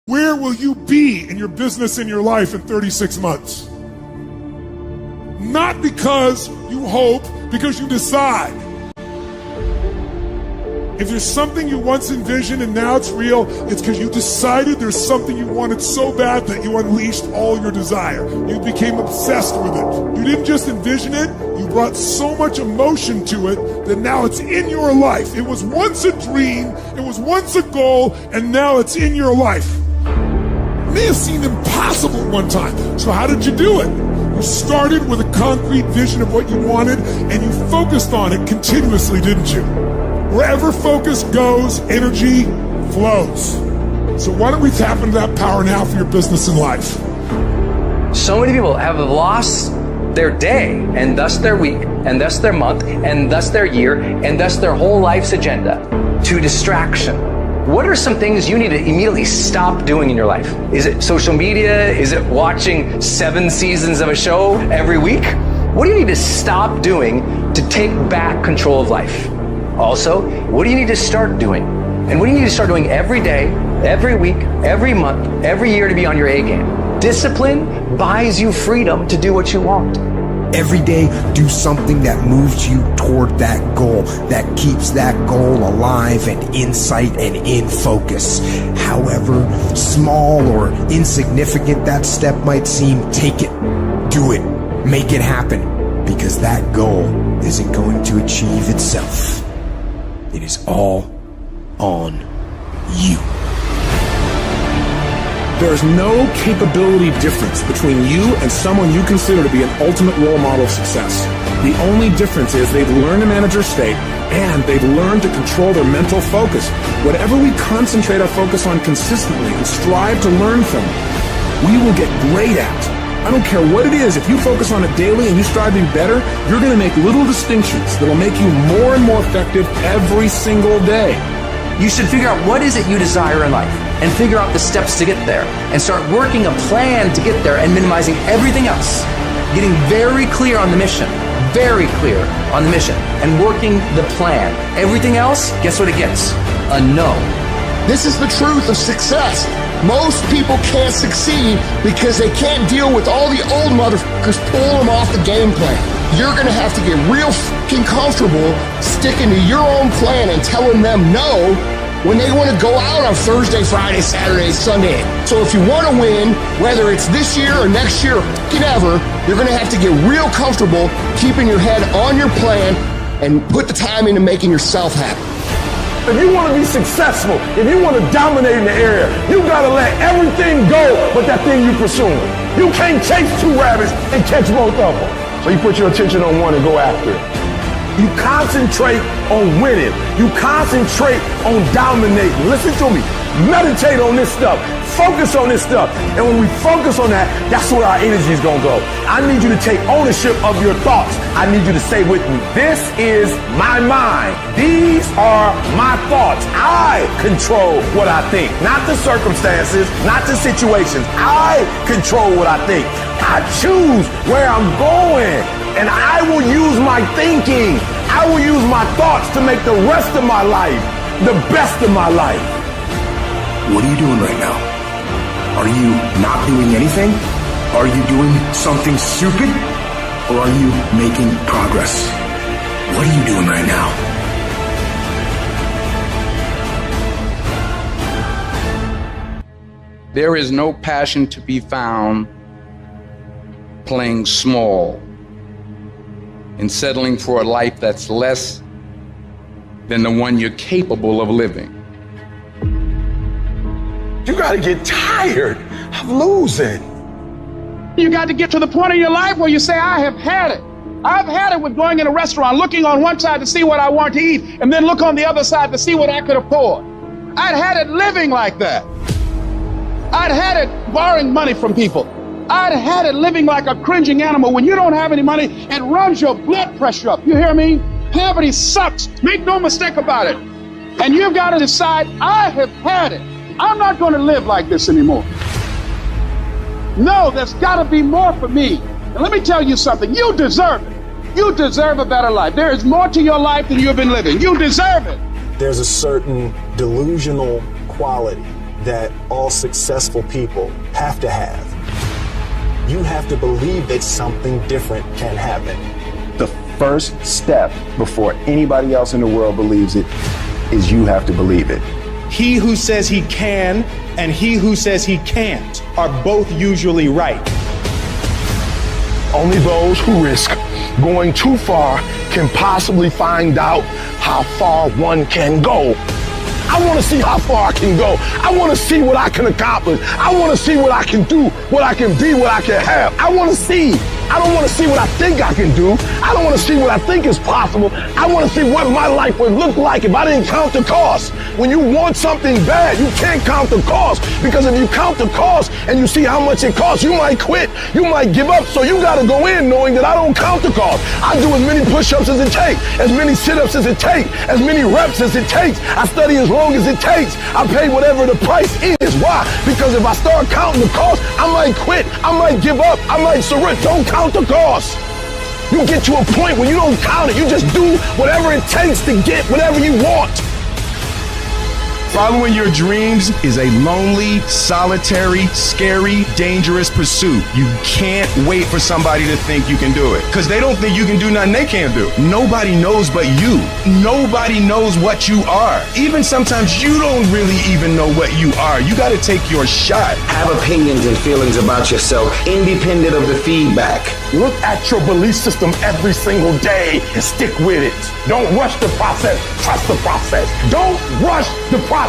Where will you be in your business, in your life in 36 months? Not because you hope, because you decide. If there's something you once envisioned and now it's real, it's because you decided there's something you wanted so bad that you unleashed all your desire. You became obsessed with it. You didn't just envision it, you brought so much emotion to it that now it's in your life. It was once a dream, it was once a goal, and now it's in your life. It may have seemed impossible at one time. So how did you do it? You started with a concrete vision of what you wanted, and you focused on it continuously, didn't you? Wherever focus goes, energy flows. So why don't we tap into that power now for your business and life? So many people have lost their day, and thus their week, and thus their month, and thus their year, and thus their whole life's agenda to distraction. What are some things you need to immediately stop doing in your life? Is it social media? Is it watching 7 seasons of a show every week? What do you need to stop doing to take back control of life? Also, what do you need to start doing? And what do you need to start doing every day, every week, every month, every year to be on your A game? Discipline buys you freedom to do what you want. Every day, do something that moves you toward that goal, that keeps that goal alive and in sight and in focus. However small or insignificant that step might seem, take it, do it, make it happen, because that goal isn't going to achieve itself. It is all on you. There is no capability difference between you and someone you consider to be an ultimate role model of success. The only difference is they've learned to manage their state and they've learned to control their mental focus. Whatever we concentrate our focus on consistently and strive to learn from, we will get great at. I don't care what it is, if you focus on it daily and you strive to be better, you're going to make little distinctions that'll make you more and more effective every single day. You should figure out what is it you desire in life and figure out the steps to get there and start working a plan to get there and minimizing everything else. Getting very clear on the mission, and working the plan. Everything else, guess what it gets? A no. This is the truth of success. Most people can't succeed because they can't deal with all the old motherfuckers pulling them off the game plan. You're gonna have to get real fucking comfortable sticking to your own plan and telling them no when they want to go out on Thursday, Friday, Saturday, Sunday. So if you want to win, whether it's this year or next year or fucking ever, you're gonna have to get real comfortable keeping your head on your plan and put the time into making yourself happy. If you want to be successful, if you want to dominate in the area, you got to let everything go but that thing you're pursuing. You can't chase 2 rabbits and catch both of them. So you put your attention on one and go after it. You concentrate on winning. You concentrate on dominating. Listen to me. Meditate on this stuff. Focus on this stuff. And when we focus on that, that's where our energy is going to go. I need you to take ownership of your thoughts. I need you to say with me, this is my mind. These are my thoughts. I control what I think. Not the circumstances, not the situations. I control what I think. I choose where I'm going. And I will use my thinking. I will use my thoughts to make the rest of my life the best of my life. What are you doing right now? Are you not doing anything? Are you doing something stupid? Or are you making progress? What are you doing right now? There is no passion to be found playing small and settling for a life that's less than the one you're capable of living. You got to get tired of losing. You got to get to the point in your life where you say, I have had it. I've had it with going in a restaurant, looking on one side to see what I want to eat, and then look on the other side to see what I could afford. I'd had it living like that. I'd had it borrowing money from people. I'd had it living like a cringing animal. When you don't have any money, it runs your blood pressure up. You hear me? Poverty sucks. Make no mistake about it. And you've got to decide, I have had it. I'm not going to live like this anymore. No, there's got to be more for me. And let me tell you something. You deserve it. You deserve a better life. There is more to your life than you've been living. You deserve it. There's a certain delusional quality that all successful people have to have. You have to believe that something different can happen. The first step before anybody else in the world believes it is you have to believe it. He who says he can and he who says he can't are both usually right. Only those who risk going too far can possibly find out how far one can go. I want to see how far I can go. I want to see what I can accomplish. I want to see what I can do, what I can be, what I can have. I want to see. I don't want to see what I think I can do. I don't want to see what I think is possible. I want to see what my life would look like if I didn't count the cost. When you want something bad, you can't count the cost, because if you count the cost and you see how much it costs, you might quit. You might give up. So you got to go in knowing that I don't count the cost. I do as many push-ups as it takes, as many sit-ups as it takes, as many reps as it takes. I study as long as it takes. I pay whatever the price is. Why? Because if I start counting the cost, I might quit. I might give up. I might surrender. Don't count the cost. You get to a point where you don't count it. You just do whatever it takes to get whatever you want. Following your dreams is a lonely, solitary, scary, dangerous pursuit. You can't wait for somebody to think you can do it, because they don't think you can do nothing they can't do. Nobody knows but you. Nobody knows what you are. Even sometimes you don't really even know what you are. You got to take your shot. Have opinions and feelings about yourself, independent of the feedback. Look at your belief system every single day and stick with it. Don't rush the process. Trust the process. Don't rush the process.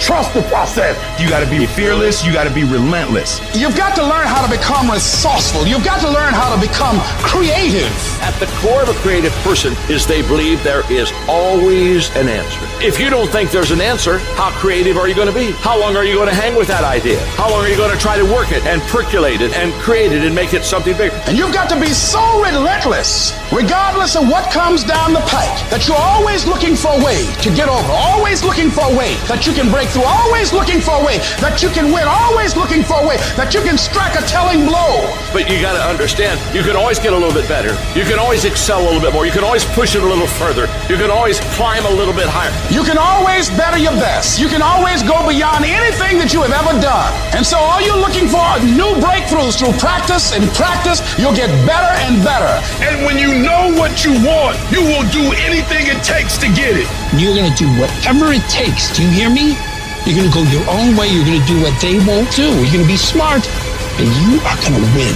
Trust the process. You got to be fearless. You got to be relentless. You've got to learn how to become resourceful. You've got to learn how to become creative. At the core of a creative person is they believe there is always an answer. If you don't think there's an answer, how creative are you going to be? How long are you going to hang with that idea? How long are you going to try to work it and percolate it and create it and make it something bigger? And you've got to be so relentless, regardless of what comes down the pike, that you're always looking for a way to get over, always looking for a way that you can break through, always looking for a way that you can win, always looking for a way that you can strike a telling blow. But you got to understand, you can always get a little bit better. You can always excel a little bit more. You can always push it a little further. You can always climb a little bit higher. You can always better your best. You can always go beyond anything that you have ever done. And so all you're looking for are new breakthroughs through practice, and practice, you'll get better and better. And when you know what you want, you will do anything it takes to get it. You're going to do whatever it takes. Do you hear me? You're going to go your own way. You're going to do what they won't do. You're going to be smart, and you are going to win.